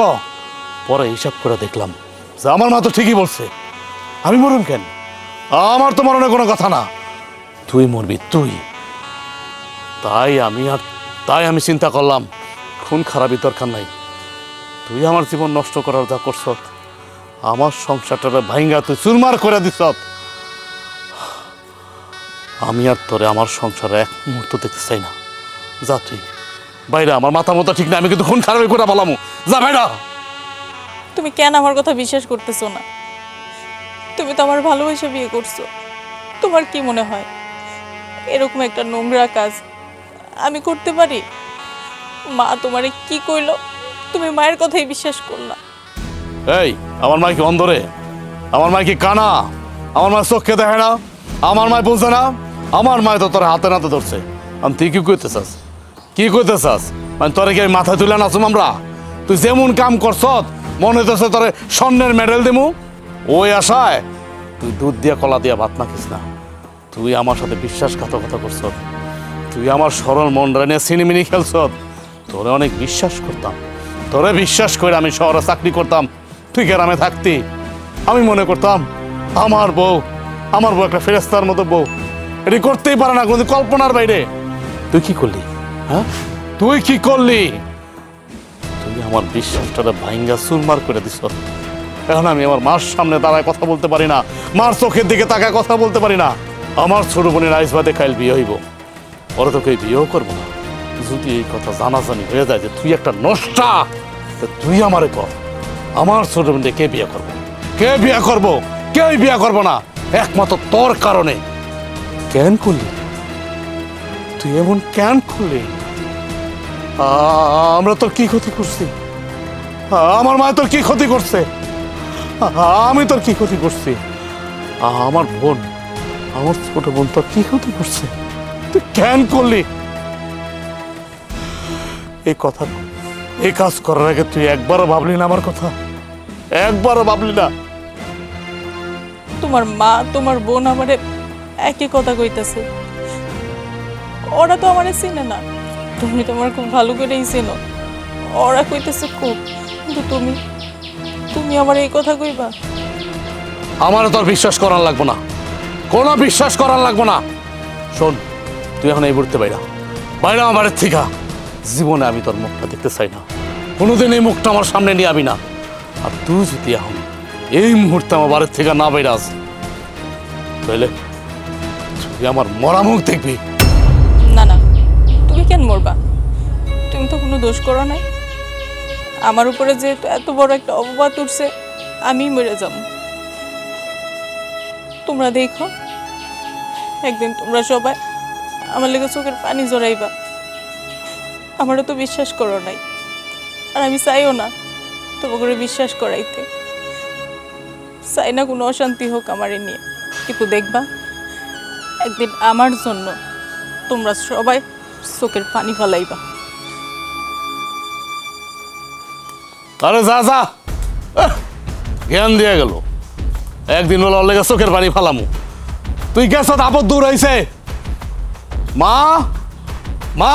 পরে হিসাব করে দেখলাম যে আমার মা তো ঠিকই বলছে, আমি মরুম কেন? আমার তো মরণের কোনো কথা না, তুই মরবি তুই। তাই আমি চিন্তা করলাম খুন খারাপই দরকার নাই। তুই আমার জীবন নষ্ট করার যা করছ, আমার সংসারটা ভাঙ্গা তুই চুরমার করে দিছ। আমি আর তোরে আমার সংসারে এক মুহূর্ত দেখতে চাই না। যা তুই বাইরে, আমার মাথা মতো ঠিক না, আমি কিন্তু খুন খারাপই করে বলামু। যা বাইরা। তুমি কেন আমার কথা বিশ্বাস করতেছো না? তুমি তো আমার ভালোবাসা বিয়ে করছো। তোমার কি মনে হয় এরকম একটা নোংরা কাজ আমি করতে পারি? মা তোমারে কি কইলো, তুমি মায়ের কথাই বিশ্বাস করলা? এই, আমার মা কি অন্ধরে? আমার মা কি কানা? আমার মা চোখকে দেখে না? আমার মা বুঝে না? আমার মা তো তোর হাতে নাতে ধরছে। আমি তুই কি করতে চাস? কি করতে চাস? মানে তোরে কি আমি মাথায় তুলে নাচুম আমরা? তুই যেমন কাম করছ মনে হইতেছে তোরে স্বর্ণের মেডেল দিমু। ওই আশায় তুই দুধ দিয়া কলা দিয়া ভাত মাখিস না। তুই আমার সাথে বিশ্বাসঘাতকতা করছ, তুই আমার সরল মনটা নিয়ে সিনেমিনি খেলছ। তোরে অনেক বিশ্বাস করতাম, তোরে বিশ্বাস করে আমি শহরে চাকরি করতাম, তুই গ্রামে থাকতি। আমি মনে করতাম আমার বউ একটা ফেরেস্তার মতো বউ, এটি করতেই পারে না, কোনো কল্পনার বাইরে। তুই কি করলি? হ্যাঁ, তুই কি করলি? তুই আমার বিশ্বাসটা ভাঙ্গা চুরমার করে দিস। এখন আমি আমার মার সামনে দাঁড়ায় কথা বলতে পারি না, মার চোখের দিকে তাকায় কথা বলতে পারি না। আমার ছোট বোনের আইস বাদে কাইল বিয়ে হইব, ওরা তোকে বিয়েও করবো না। যদি এই কথা জানাজানি হয়ে যায় যে তুই একটা নষ্টা, তুই আমারে কর, আমার ছোট বোনকে কে বিয়ে করবো? কে বিয়ে করবো? কেউই বিয়ে করবো না, একমাত্র তোর কারণে। কেন করলি তুই এমন? কেন করলি? আমরা তোর কি ক্ষতি করছি? আমার মা তোর কি ক্ষতি করছে? আমি তোর কি ক্ষতি করছি? আমার বোন, আমার ছোট বোন তোর কি ক্ষতি করছে? তুই কেন করলি এই কথা? এই কাজ করার আগে তুই একবারও ভাবলি না আমার কথা? একবারও ভাবলি না? তোমার মা তোমার বোন আমারে একই কথা কইতাছে। ওরা তো আমারে চিনে না, তুমি তোমার খুব ভালো করেই চেনো। ওরা কইতেছে খুব, কিন্তু তুমি আমার এই কথা কইবা? আমারও তোর বিশ্বাস করার লাগবো না, কোনো বিশ্বাস করার লাগবো না। শোন, তুই এখন এই মুহূর্তে বাইরা আমার বাড়ির থেকে। জীবনে আমি তোর মুখটা দেখতে চাই না, কোনোদিন এই মুখটা আমার সামনে নিয়ে আবি না। আর তুই যদি এখন এই মুহূর্তে আমার বাড়ির থেকে না বাইরাস, তাহলে তুই আমার মরা মুখ দেখবি। না না, তুমি কেন মরবা? তুমি তো কোনো দোষ করো নাই। আমার উপরে যে এত বড় একটা অপবাদ উঠছে, আমি মরে যাব। তোমরা দেখো, একদিন তোমরা সবাই আমার লেগে চোখের পানি জড়াইবা। আমারও তো বিশ্বাস করো নাই, আর আমি চাইও না তোমাকে বিশ্বাস করাইতে। চাই না কোনো অশান্তি হোক আমারে নিয়ে, কিন্তু দেখবা একদিন আমার জন্য তোমরা সবাই চোখের পানি ফলাইবা। আরে যা যা, জ্ঞান দিয়ে গেল। একদিন হলো লেগে চোখের পানি ফালামু। তুই গেছ, আপদ দূর হয়েছে। মা, মা,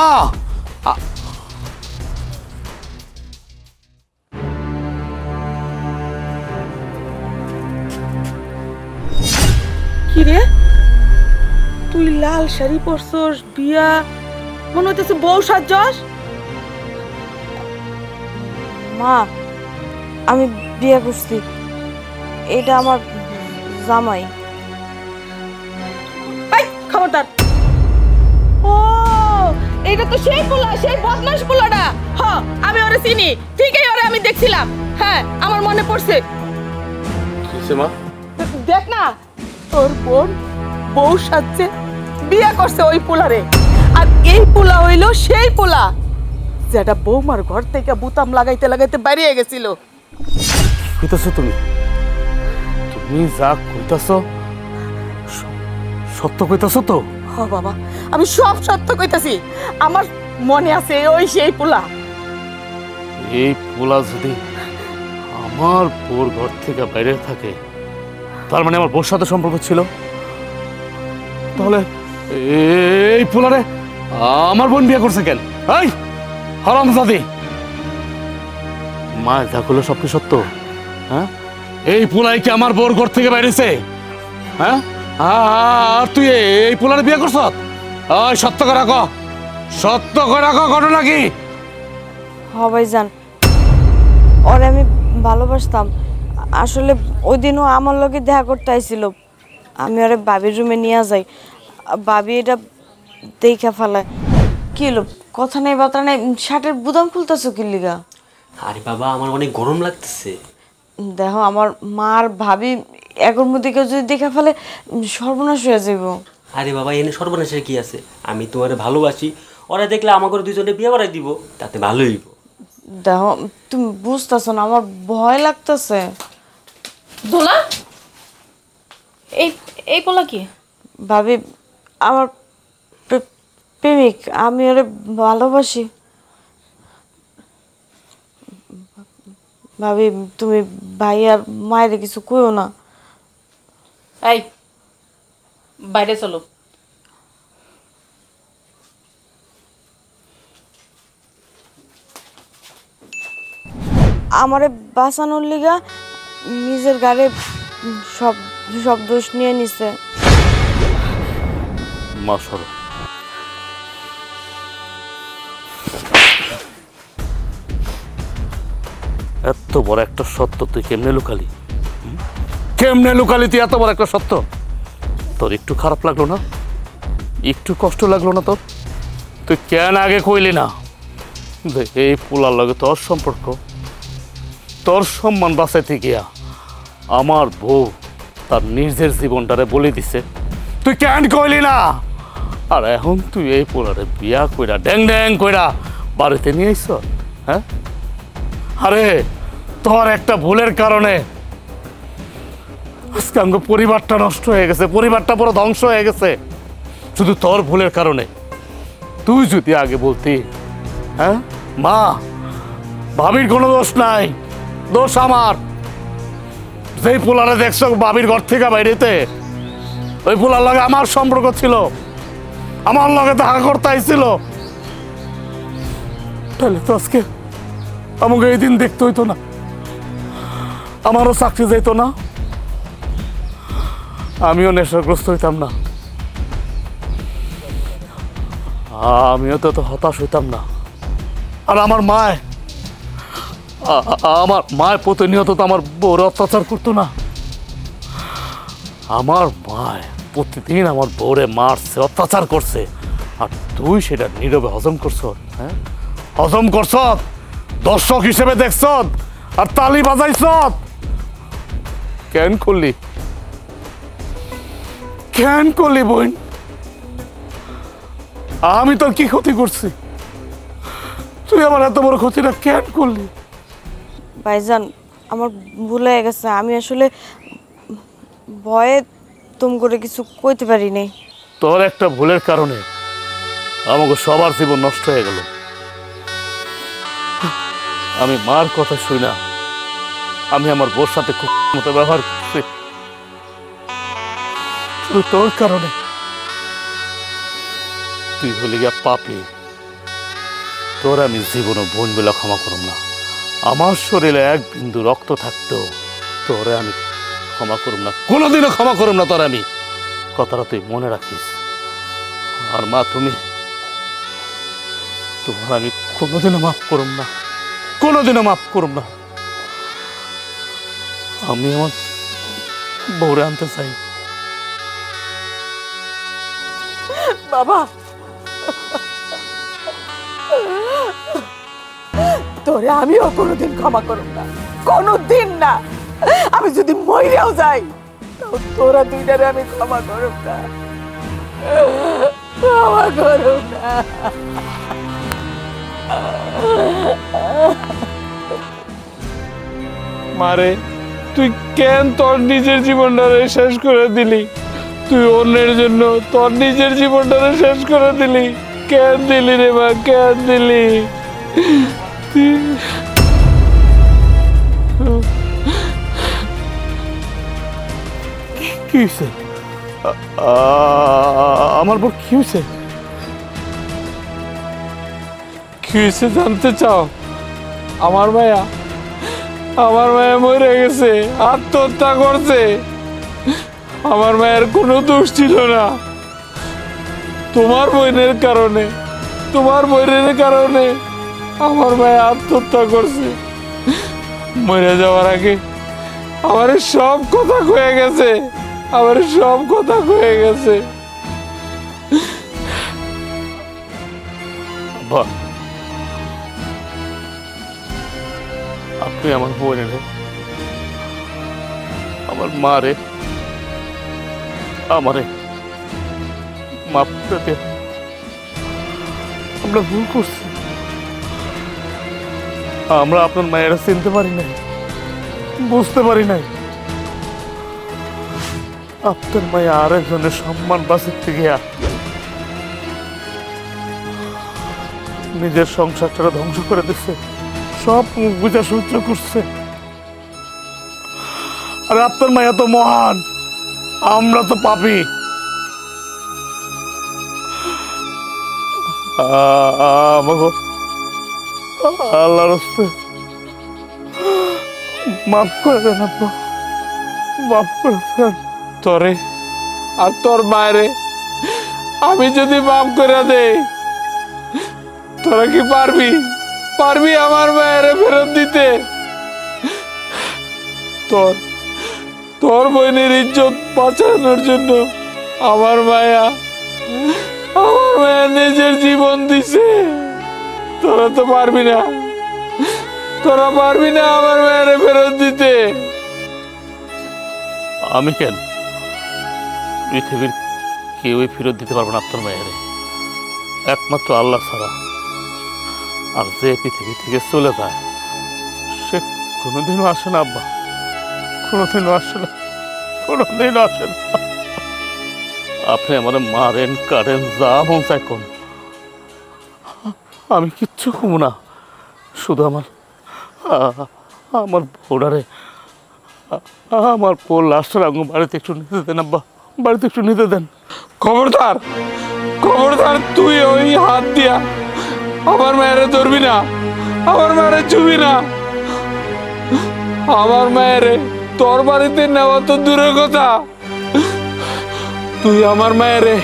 কি রে, তুই লাল শাড়ি পরছস, বিয়া, মনে হইতেছে বউ সাজস। মা, আমি বিয়ে করছি, এটা আমার জামাই। এই খবরদার! ও, এটা তো সেই পোলা, সেই বদমাশ পোলাটা। হ্যাঁ, আমি ওরে চিনি, ঠিকই ওরে আমি দেখছিলাম। হ্যাঁ, আমার মনে পড়ছে। মা দেখ না, তোর বোন বউ সাজছে, বিয়ে করছে ওই পোলারে। আর এই পোলা হইল সেই পোলা যেটা বৌমার ঘর থেকে বুতাম লাগাইতে লাগাইতে বেরিয়ে গেছিল। কইতাছো তুমি? তুমি যা কইতাছো সত্য কইতাছো তো? হ বাবা, আমি সব সত্য কইতাছি। আমার মনে আছে ওই সেই পোলা। এই পোলা যদি আমার বউর ঘর থেকে বাইরে থাকে, তার মানে আমার বউর সাথে সম্পর্ক ছিল। তাহলে এই পোলারে আমার বোন বিয়ে করছে কেন? এই হারামজাদি! মা যা করলো সব কি সত্য? হ্যাঁ, এই পোলাই কি আমার বউর ঘর থেকে বাইরেছে? হ্যাঁ, আর তুই এই পোলারে বিয়ে করছ? ওই সত্য করে রাখো, সত্য করে রাখো, ঘটনা কি? ভাইজান, ওরে আমি ভালোবাসতাম। আসলে ওই দিনও আমার লগে দেখা করতে আইছিল। আমি ওরে বাবির রুমে নিয়ে যাই, বাবি এটা দেখা ফেলায়। কি হলো, কথা নেই বার্তা নেই, শার্টের বুতাম খুলতেছো কি লিগা? আরে বাবা, আমার অনেক গরম লাগতেছে। দেখো, আমার মার ভাবি এগোর মধ্যে কেউ যদি দেখা ফেলে সর্বনাশ হয়ে যাব। আরে বাবা, এনে সর্বনাশের কি আছে? আমি তোমারে ভালোবাসি, ওরা দেখলে আমাকে দুজনে বিয়ে করাই দিব, তাতে ভালোই হইব। দেখো, তুমি বুঝতেছো না, আমার ভয় লাগতেছে। দোলা, এই পোলা কি? ভাবি, আমার প্রেমিক, আমি ওরে ভালোবাসি। ভাবি, তুমি ভাই আর মায়ের কিছু কইও না। এই বাইরে চলো। আমারে বাঁচানোর লিগা নিজের গাড়ে সব সব দোষ নিয়ে নিছে। মা সরো। এত বড় একটা সত্য তুই কেমনে লুকালি? কেমনে লুকালি তুই এত বড় একটা সত্য? তোর একটু খারাপ লাগলো না? একটু কষ্ট লাগলো না তোর? তুই কেন আগে কইলি না যে এই পোলার লগে তোর সম্পর্ক, তোর সম্মান বাঁচাইতে গিয়া আমার বউ তার নিজের জীবনটারে বলে দিছে? তুই কেন কইলি না? আর এখন তুই এই পোলারে বিয়া কইরা ড্যাং ড্যাং কইরা বাড়িতে নিয়ে আইস? হ্যাঁ, আরে তোর একটা ভুলের কারণে আজকে আমার পরিবারটা নষ্ট হয়ে গেছে, পরিবারটা পুরো ধ্বংস হয়ে গেছে শুধু তোর ভুলের কারণে। তুই যদি আগে বলতি, হ্যাঁ মা ভাবির কোনো দোষ নাই, দোষ আমার। যেই পোলারে দেখছো ভাবির ঘর থেকে বাইরেতে, ওই পোলার লগে আমার সম্পর্ক ছিল, আমার লগে দেখা করতে আইছিল, তাহলে তো আজকে আমাকে এই দিন দেখতে হইতো না, আমারও চাকরি যাইতো না, আমিও নেশাগ্রস্ত হইতাম না, আমিও তো হতাশ হইতাম না। আর আমার মায় প্রতিনিয়ত তো আমার বউরে অত্যাচার করতো না। আমার মায় প্রতিদিন আমার বউরে মারছে, অত্যাচার করছে, আর তুই সেটা নীরবে হজম করছ। হ্যাঁ, হজম করছ, দর্শক হিসেবে দেখছ আর তালি বাজাইছ। কেন করলি? কেন করলি বোন? আমি তোর কি ক্ষতি করছি? তুই আমার এত বড় ক্ষতিটা কেন করলি? ভাইজান আমার ভুল হয়ে গেছে, আমি আসলে ভয়ে তুম করে কিছু কইতে পারি নাই। তোর একটা ভুলের কারণে আমাকে সবার জীবন নষ্ট হয়ে গেল। আমি মার কথা শুই না, আমি আমার বউর সাথে খুব মতো ব্যবহার করছি শুধু তোর কারণে। তুই হলে গিয়া পাপি, তোর আমি জীবনে বোন বেলা ক্ষমা করব না। আমার শরীরে এক বিন্দু রক্ত থাকতো তোরে আমি ক্ষমা করব না, কোনোদিনও ক্ষমা করব না তোর আমি। কথাটা তুই মনে রাখিস। আর মা তুমি, তোমার আমি কোনোদিনও মাফ করব না, কোনোদিনও মাফ করব না। আমি আমার বউরে আনতে চাই। বাবা, তোরে আমিও কোনোদিন ক্ষমা করব না, কোনোদিন না। আমি যদি মইরাও যাই তাও তোরা দুইটারে আমি ক্ষমা করব না, ক্ষমা করব না। মারে তুই কেন তোর নিজের জীবনটারে শেষ করে দিলি? তুই অন্যের জন্য তোর নিজের জীবনটারে শেষ করে দিলি কেন? দিলি রে মা, কেন দিলি? কি হয়েছে আমার বউ? কি হয়েছে? কি হয়েছে জানতে চাও? আমার মায়া মরে গেছে, আত্মহত্যা করছে। আমার মায়ের কোনো দোষ ছিল না। তোমার বোনের কারণে আমার মায়া আত্মহত্যা করছে। মরে যাওয়ার আগে আমার সব কথা কয়ে গেছে, আপনি আমার বোনের, আমার মারে, আমারে মাফ করে দেন। আমরা ভুল করছি, আমরা আপনার মায়েরা চিনতে পারি নাই, বুঝতে পারি নাই। আপনার মায়ে আরেকজনের সম্মান বাঁচাতে গিয়া নিজের সংসারটা ধ্বংস করে দিচ্ছে, সব মুখ বুঝা সহ্য করছে। আর আপনার মায়া তো মহান, আমরা তো পাপী। আমাকে আল্লাহর রাস্তায় মাফ করে দেন আব্বা, মাফ করে দেন। তোরে আর তোর মায়েরে আমি যদি মাফ করে দেই, তোরা কি পারবি আমার মায়েরে ফেরত দিতে? তোর বোনের ইজ্জত বাঁচানোর জন্য আমার মায়া নিজের জীবন দিছে। তোরা তো পারবি না আমার মায়েরে ফেরত দিতে। আমি কেন? পৃথিবীর কেউই ফেরত দিতে পারবো না আপনার মায়েরে, একমাত্র আল্লাহ ছাড়া। আর যে পৃথিবী থেকে চলে যায় সে কোনোদিনও আসে না আব্বা, কোনোদিনও আসে না। আপনি আমার মারেন কাটেন যা মন চাই কোন, আমি কিচ্ছু কমু না। শুধু আমার ভোটারে আমার পোল লাস্টের আগুন বাড়িতে একটু নিতে দেন আব্বা, বাড়িতে একটু নিতে দেন। খবরদার তুই ওই হাত দিয়া আমার মায়েরে ধরবি না, আমার মায়েরে চুবি না। আমার মায়েরে তোর বাড়িতে নেওয়া তো দূরের কথা, তুই আমার মায়েরে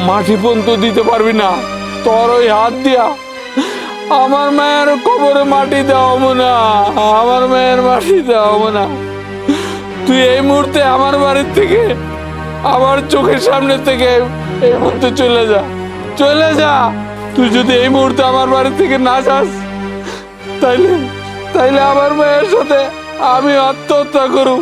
মাটি পর্যন্ত দিতে পারবি না। তোর ওই হাত দিয়া আমার মায়ের কবরে মাটি দেওয়াবো না, আমার মায়ের মাটি দেওয়াবো না। তুই এই মুহূর্তে আমার বাড়ির থেকে, আমার চোখের সামনে থেকে এই মুহূর্তে চলে যা। তুই যদি এই মুহূর্তে আমার বাড়ি থেকে না যাস, তাইলে আমার মায়ের সাথে আমি আত্মহত্যা করু।